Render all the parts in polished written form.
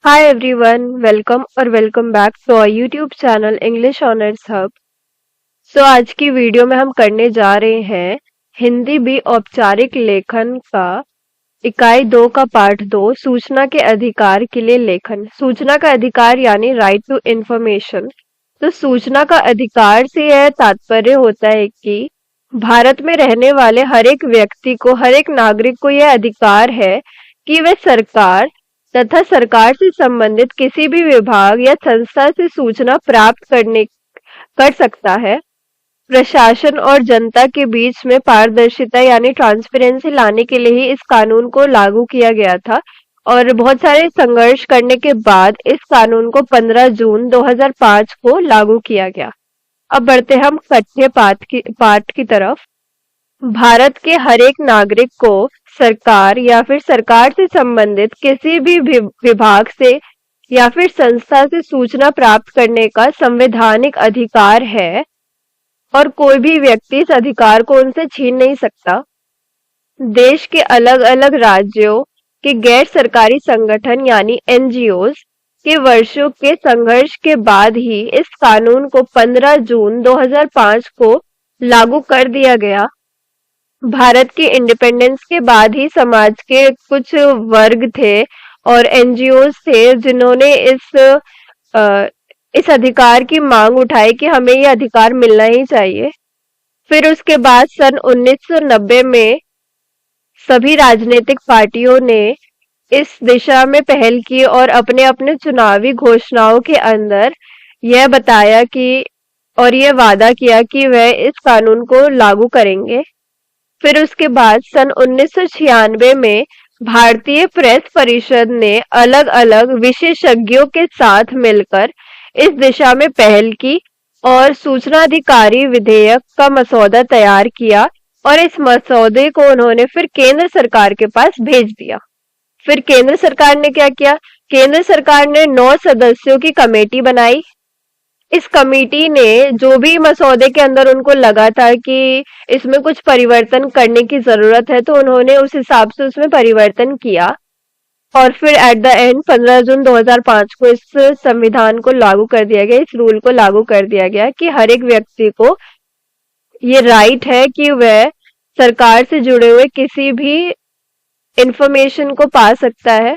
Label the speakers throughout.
Speaker 1: Hi everyone, welcome or welcome back to our YouTube channel English Honors Hub. आज की video में हम करने जा रहे हैं हिंदी भी औपचारिक लेखन का इकाई 2 का पार्ट 2 सूचना के अधिकार के लिए लेखन। सूचना का अधिकार यानी राइट टू इंफॉर्मेशन। तो सूचना का अधिकार से यह तात्पर्य होता है कि भारत में रहने वाले हर एक व्यक्ति को, हर एक नागरिक को यह अधिकार है कि वह सरकार तथा सरकार से संबंधित किसी भी विभाग या संस्था से सूचना प्राप्त कर सकता है। प्रशासन और जनता के बीच में पारदर्शिता यानी ट्रांसपेरेंसी लाने के लिए ही इस कानून को लागू किया गया था और बहुत सारे संघर्ष करने के बाद इस कानून को 15 जून 2005 को लागू किया गया। अब बढ़ते हम कथ्य पाठ की तरफ। भारत के हर एक नागरिक को सरकार या फिर सरकार से संबंधित किसी भी विभाग से या फिर संस्था से सूचना प्राप्त करने का संवैधानिक अधिकार है और कोई भी व्यक्ति इस अधिकार को उनसे छीन नहीं सकता। देश के अलग अलग राज्यों के गैर सरकारी संगठन यानी एनजीओज के वर्षों के संघर्ष के बाद ही इस कानून को 15 जून 2005 को लागू कर दिया गया। भारत की इंडिपेंडेंस के बाद ही समाज के कुछ वर्ग थे और एनजीओ थे जिन्होंने इस अधिकार की मांग उठाई कि हमें ये अधिकार मिलना ही चाहिए। फिर उसके बाद सन 1990 में सभी राजनीतिक पार्टियों ने इस दिशा में पहल की और अपने अपने चुनावी घोषणाओं के अंदर यह बताया कि और यह वादा किया कि वह इस कानून को लागू करेंगे। फिर उसके बाद सन 1996 में भारतीय प्रेस परिषद ने अलग अलग विशेषज्ञों के साथ मिलकर इस दिशा में पहल की और सूचना अधिकारी विधेयक का मसौदा तैयार किया और इस मसौदे को उन्होंने फिर केंद्र सरकार के पास भेज दिया। फिर केंद्र सरकार ने क्या किया? केंद्र सरकार ने 9 सदस्यों की कमेटी बनाई। इस कमेटी ने जो भी मसौदे के अंदर उनको लगा था कि इसमें कुछ परिवर्तन करने की जरूरत है तो उन्होंने उस हिसाब से उसमें परिवर्तन किया और फिर एट द एंड 15 जून 2005 को इस संविधान को लागू कर दिया गया, इस रूल को लागू कर दिया गया कि हर एक व्यक्ति को ये राइट है कि वह सरकार से जुड़े हुए किसी भी इंफॉर्मेशन को पा सकता है।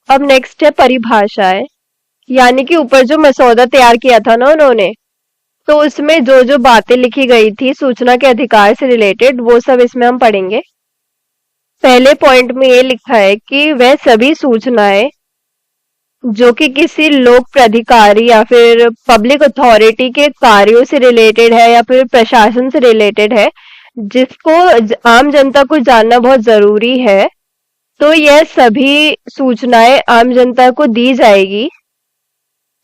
Speaker 1: अब नेक्स्ट है परिभाषाएं, यानी कि ऊपर जो मसौदा तैयार किया था ना उन्होंने, तो उसमें जो जो बातें लिखी गई थी सूचना के अधिकार से रिलेटेड वो सब इसमें हम पढ़ेंगे। पहले पॉइंट में ये लिखा है कि वह सभी सूचनाएं जो कि किसी लोक प्राधिकारी या फिर पब्लिक अथॉरिटी के कार्यों से रिलेटेड है या फिर प्रशासन से रिलेटेड है, जिसको आम जनता को जानना बहुत जरूरी है, तो यह सभी सूचनाएं आम जनता को दी जाएगी।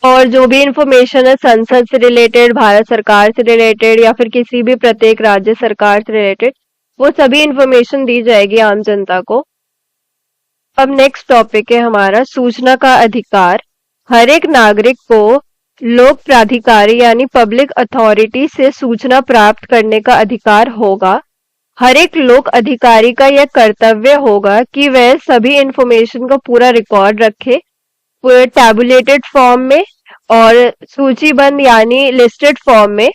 Speaker 1: और जो भी इंफॉर्मेशन है संसद से रिलेटेड, भारत सरकार से रिलेटेड या फिर किसी भी प्रत्येक राज्य सरकार से रिलेटेड, वो सभी इंफॉर्मेशन दी जाएगी आम जनता को। अब नेक्स्ट टॉपिक है हमारा सूचना का अधिकार। हर एक नागरिक को लोक प्राधिकारी यानी पब्लिक अथॉरिटी से सूचना प्राप्त करने का अधिकार होगा। हर एक लोक अधिकारी का यह कर्तव्य होगा कि वह सभी इंफॉर्मेशन का पूरा रिकॉर्ड रखे टैबुलेटेड फॉर्म में और सूचीबद्ध यानी लिस्टेड फॉर्म में।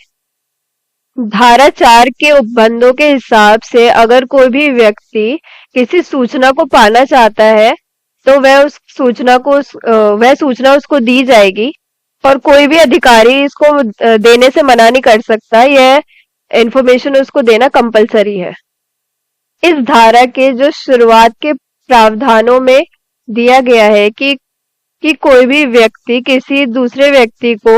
Speaker 1: धारा 4 के उपबंधों के हिसाब से अगर कोई भी व्यक्ति किसी सूचना को पाना चाहता है तो वह सूचना उसको दी जाएगी और कोई भी अधिकारी इसको देने से मना नहीं कर सकता। यह इंफॉर्मेशन उसको देना कंपलसरी है। इस धारा के जो शुरुआत के प्रावधानों में दिया गया है कि कोई भी व्यक्ति किसी दूसरे व्यक्ति को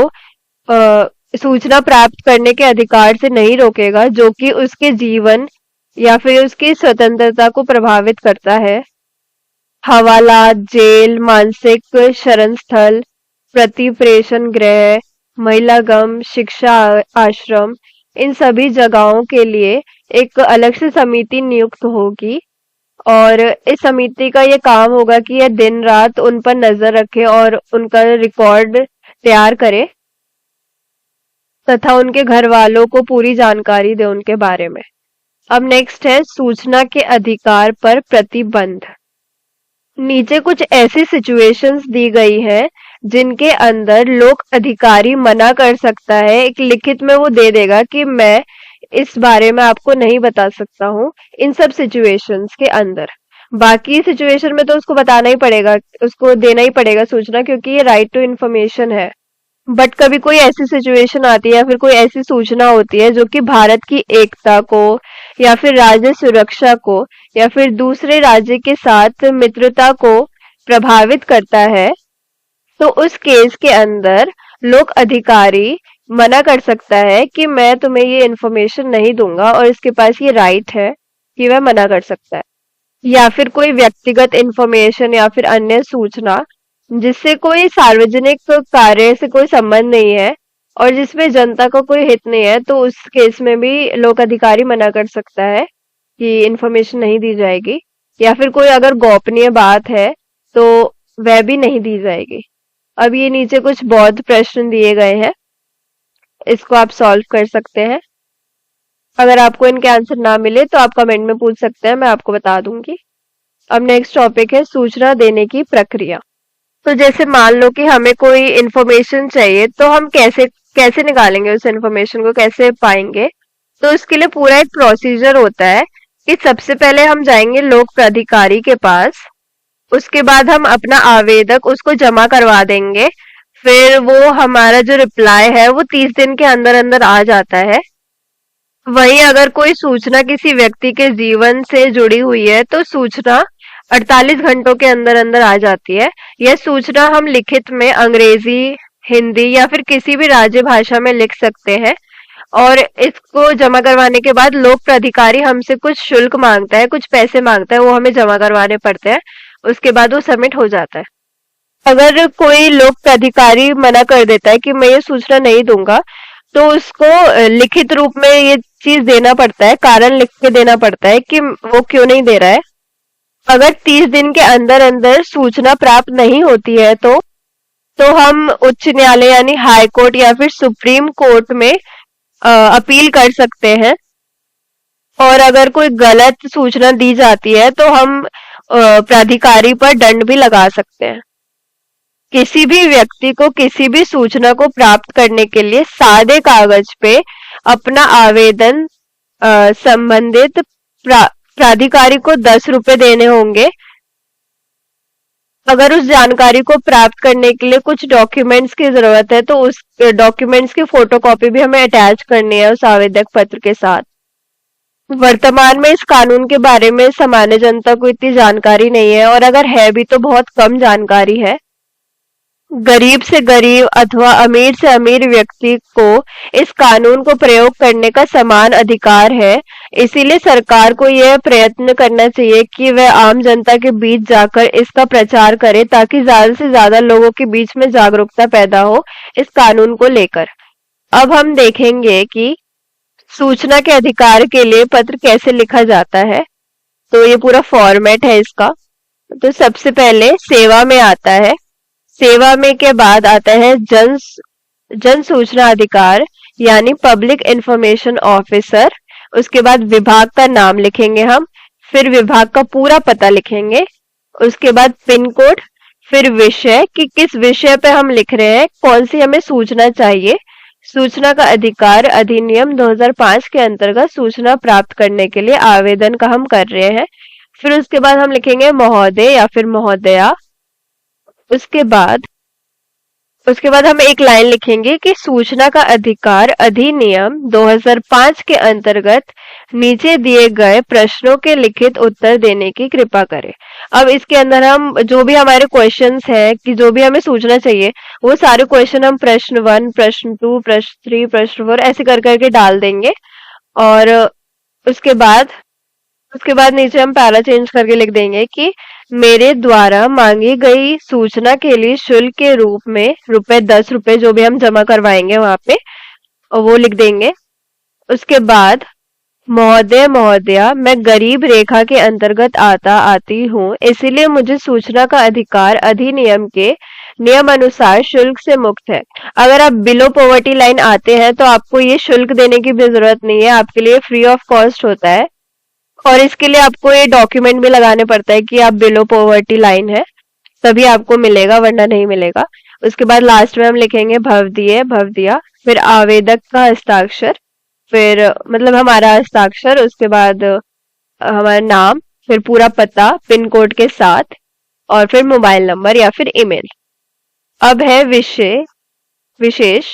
Speaker 1: सूचना प्राप्त करने के अधिकार से नहीं रोकेगा जो कि उसके जीवन या फिर उसकी स्वतंत्रता को प्रभावित करता है। हवाला, जेल, मानसिक शरण स्थल, प्रतिप्रेषण गृह, महिलागम, शिक्षा आश्रम, इन सभी जगहों के लिए एक अलग से समिति नियुक्त होगी और इस समिति का ये काम होगा कि यह दिन रात उन पर नजर रखे और उनका रिकॉर्ड तैयार करे तथा उनके घर वालों को पूरी जानकारी दे उनके बारे में। अब नेक्स्ट है सूचना के अधिकार पर प्रतिबंध। नीचे कुछ ऐसी सिचुएशंस दी गई हैं जिनके अंदर लोक अधिकारी मना कर सकता है, एक लिखित में वो दे देगा कि मैं इस बारे में आपको नहीं बता सकता हूँ इन सब सिचुएशंस के अंदर। बाकी सिचुएशन में तो उसको बताना ही पड़ेगा, उसको देना ही पड़ेगा सूचना, क्योंकि ये राइट टू इन्फॉर्मेशन है। बट कभी कोई ऐसी सिचुएशन आती है या फिर कोई ऐसी सूचना होती है जो कि भारत की एकता को या फिर राज्य सुरक्षा को या फिर दूसरे राज्य के साथ मित्रता को प्रभावित करता है, तो उस केस के अंदर लोक अधिकारी मना कर सकता है कि मैं तुम्हें ये इन्फॉर्मेशन नहीं दूंगा, और इसके पास ये राइट है कि वह मना कर सकता है। या फिर कोई व्यक्तिगत इन्फॉर्मेशन या फिर अन्य सूचना जिससे कोई सार्वजनिक कार्य से कोई संबंध नहीं है और जिसमें जनता को कोई हित नहीं है, तो उस केस में भी लोक अधिकारी मना कर सकता है कि इन्फॉर्मेशन नहीं दी जाएगी। या फिर कोई अगर गोपनीय बात है तो वह भी नहीं दी जाएगी। अब ये नीचे कुछ बौद्ध प्रश्न दिए गए हैं, इसको आप सॉल्व कर सकते हैं। अगर आपको इनके आंसर ना मिले तो आप कमेंट में पूछ सकते हैं, मैं आपको बता दूंगी। अब नेक्स्ट टॉपिक है सूचना देने की प्रक्रिया। तो जैसे मान लो कि हमें कोई इन्फॉर्मेशन चाहिए, तो हम कैसे कैसे निकालेंगे उस इन्फॉर्मेशन को, कैसे पाएंगे? तो इसके लिए पूरा एक प्रोसीजर होता है कि सबसे पहले हम जाएंगे लोक प्राधिकारी के पास, उसके बाद हम अपना आवेदक उसको जमा करवा देंगे, फिर वो हमारा जो रिप्लाई है वो 30 दिन के अंदर अंदर आ जाता है। वहीं अगर कोई सूचना किसी व्यक्ति के जीवन से जुड़ी हुई है तो सूचना 48 घंटों के अंदर अंदर आ जाती है। यह सूचना हम लिखित में अंग्रेजी, हिंदी या फिर किसी भी राज्य भाषा में लिख सकते हैं, और इसको जमा करवाने के बाद लोक प्राधिकारी हमसे कुछ शुल्क मांगता है, कुछ पैसे मांगता है, वो हमें जमा करवाने पड़ते हैं। उसके बाद वो सबमिट हो जाता है। अगर कोई लोक प्राधिकारी मना कर देता है कि मैं ये सूचना नहीं दूंगा, तो उसको लिखित रूप में ये चीज देना पड़ता है, कारण लिख के देना पड़ता है कि वो क्यों नहीं दे रहा है। अगर 30 दिन के अंदर अंदर सूचना प्राप्त नहीं होती है तो हम उच्च न्यायालय यानी हाई कोर्ट या फिर सुप्रीम कोर्ट में अपील कर सकते हैं। और अगर कोई गलत सूचना दी जाती है तो हम प्राधिकारी पर दंड भी लगा सकते हैं। किसी भी व्यक्ति को किसी भी सूचना को प्राप्त करने के लिए सादे कागज पे अपना आवेदन संबंधित प्राधिकारी को 10 रुपए देने होंगे। अगर उस जानकारी को प्राप्त करने के लिए कुछ डॉक्यूमेंट्स की जरूरत है तो उस डॉक्यूमेंट्स की फोटोकॉपी भी हमें अटैच करनी है उस आवेदक पत्र के साथ। वर्तमान में इस कानून के बारे में सामान्य जनता को इतनी जानकारी नहीं है, और अगर है भी तो बहुत कम जानकारी है। गरीब से गरीब अथवा अमीर से अमीर व्यक्ति को इस कानून को प्रयोग करने का समान अधिकार है। इसीलिए सरकार को यह प्रयत्न करना चाहिए कि वह आम जनता के बीच जाकर इसका प्रचार करे, ताकि ज्यादा से ज्यादा लोगों के बीच में जागरूकता पैदा हो इस कानून को लेकर। अब हम देखेंगे कि सूचना के अधिकार के लिए पत्र कैसे लिखा जाता है। तो ये पूरा फॉर्मेट है इसका। तो सबसे पहले सेवा में आता है, सेवा में के बाद आता है जन सूचना अधिकार यानी पब्लिक इंफॉर्मेशन ऑफिसर। उसके बाद विभाग का नाम लिखेंगे हम, फिर विभाग का पूरा पता लिखेंगे, उसके बाद पिन कोड, फिर विषय कि किस विषय पे हम लिख रहे हैं, कौन सी हमें सूचना चाहिए। सूचना का अधिकार अधिनियम 2005 के अंतर्गत सूचना प्राप्त करने के लिए आवेदन का हम कर रहे हैं। फिर उसके बाद हम लिखेंगे महोदय या फिर महोदया। उसके बाद हम एक लाइन लिखेंगे कि सूचना का अधिकार अधिनियम 2005 के अंतर्गत नीचे दिए गए प्रश्नों के लिखित उत्तर देने की कृपा करें। अब इसके अंदर हम जो भी हमारे क्वेश्चंस हैं कि जो भी हमें सूचना चाहिए वो सारे क्वेश्चन हम प्रश्न 1, प्रश्न 2, प्रश्न 3, प्रश्न 4 ऐसे कर करके डाल देंगे। और उसके बाद नीचे हम पैरा चेंज करके लिख देंगे कि मेरे द्वारा मांगी गई सूचना के लिए शुल्क के रूप में ₹10 जो भी हम जमा करवाएंगे वहां पे, और वो लिख देंगे। उसके बाद महोदय महोदया, मैं गरीब रेखा के अंतर्गत आती हूँ, इसलिए मुझे सूचना का अधिकार अधिनियम के नियम अनुसार शुल्क से मुक्त है। अगर आप बिलो पॉवर्टी लाइन आते हैं तो आपको ये शुल्क देने की भी जरूरत नहीं है, आपके लिए फ्री ऑफ कॉस्ट होता है। और इसके लिए आपको ये डॉक्यूमेंट भी लगाने पड़ता है कि आप बिलो पॉवर्टी लाइन है, तभी आपको मिलेगा, वरना नहीं मिलेगा। उसके बाद लास्ट में हम लिखेंगे भवदीय, भवदिया, फिर आवेदक का हस्ताक्षर, फिर मतलब हमारा हस्ताक्षर, उसके बाद हमारा नाम, फिर पूरा पता पिन कोड के साथ, और फिर मोबाइल नंबर या फिर ईमेल। अब है विषय विशेष।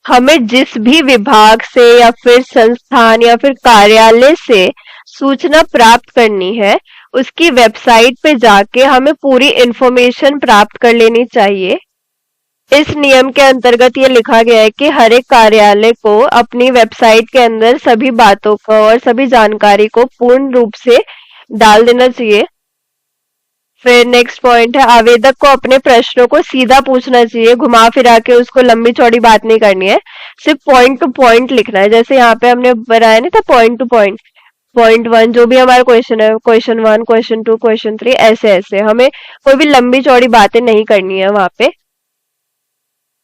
Speaker 1: हमें जिस भी विभाग से या फिर संस्थान या फिर कार्यालय से सूचना प्राप्त करनी है, उसकी वेबसाइट पे जाके हमें पूरी इंफॉर्मेशन प्राप्त कर लेनी चाहिए। इस नियम के अंतर्गत ये लिखा गया है कि हर एक कार्यालय को अपनी वेबसाइट के अंदर सभी बातों को और सभी जानकारी को पूर्ण रूप से डाल देना चाहिए। फिर नेक्स्ट पॉइंट है, आवेदक को अपने प्रश्नों को सीधा पूछना चाहिए, घुमा फिरा के उसको लंबी चौड़ी बात नहीं करनी है, सिर्फ पॉइंट टू पॉइंट लिखना है। जैसे यहाँ पे हमने बनाया नहीं था point to point, point one जो भी हमारा क्वेश्चन है, question one, question two, question three, ऐसे ऐसे हमें कोई भी लंबी चौड़ी बातें नहीं करनी है वहां पे।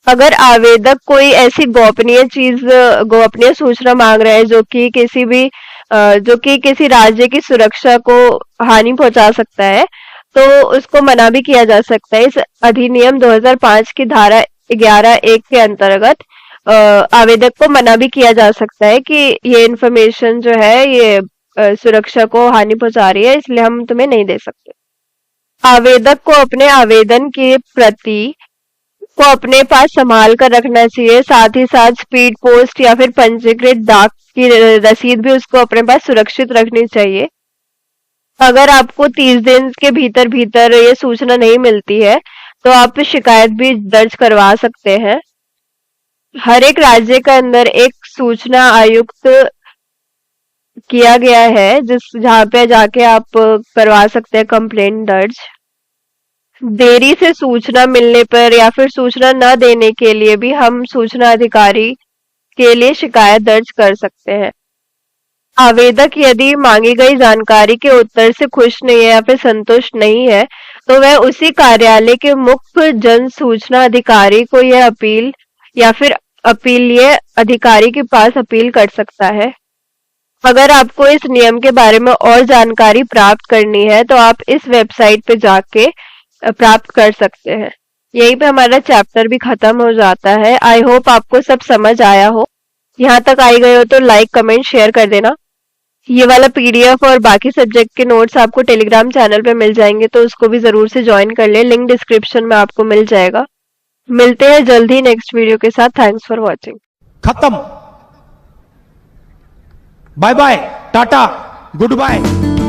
Speaker 1: अगर आवेदक कोई ऐसी गोपनीय चीज, गोपनीय सूचना मांग रहा है जो कि किसी राज्य की सुरक्षा को हानि पहुंचा सकता है, तो उसको मना भी किया जा सकता है। इस अधिनियम 2005 की धारा 11(1) के अंतर्गत आवेदक को मना भी किया जा सकता है कि ये इंफॉर्मेशन जो है ये सुरक्षा को हानि पहुंचा रही है, इसलिए हम तुम्हें नहीं दे सकते। आवेदक को अपने आवेदन की प्रति को अपने पास संभाल कर रखना चाहिए, साथ ही साथ स्पीड पोस्ट या फिर पंजीकृत डाक की रसीद भी उसको अपने पास सुरक्षित रखनी चाहिए। अगर आपको 30 दिन के भीतर भीतर ये सूचना नहीं मिलती है, तो आप शिकायत भी दर्ज करवा सकते हैं। हर एक राज्य के अंदर एक सूचना आयुक्त किया गया है, जहाँ पे जाके आप करवा सकते हैं कंप्लेंट दर्ज। देरी से सूचना मिलने पर या फिर सूचना न देने के लिए भी हम सूचना अधिकारी के लिए शिकायत दर्ज कर सकते हैं। आवेदक यदि मांगी गई जानकारी के उत्तर से खुश नहीं है या फिर संतुष्ट नहीं है, तो वह उसी कार्यालय के मुख्य जन सूचना अधिकारी को यह अपील या फिर अपीलीय अधिकारी के पास अपील कर सकता है। अगर आपको इस नियम के बारे में और जानकारी प्राप्त करनी है, तो आप इस वेबसाइट पे जाके प्राप्त कर सकते हैं। यहीं पे हमारा चैप्टर भी खत्म हो जाता है। आई होप आपको सब समझ आया हो। यहाँ तक आई गए हो तो लाइक, कमेंट, शेयर कर देना। ये वाला पीडीएफ और बाकी सब्जेक्ट के नोट्स आपको टेलीग्राम चैनल पे मिल जाएंगे, तो उसको भी जरूर से ज्वाइन कर ले, लिंक डिस्क्रिप्शन में आपको मिल जाएगा। मिलते हैं जल्द ही नेक्स्ट वीडियो के साथ। Thanks for watching.
Speaker 2: खत्म। Bye bye, tata, good bye.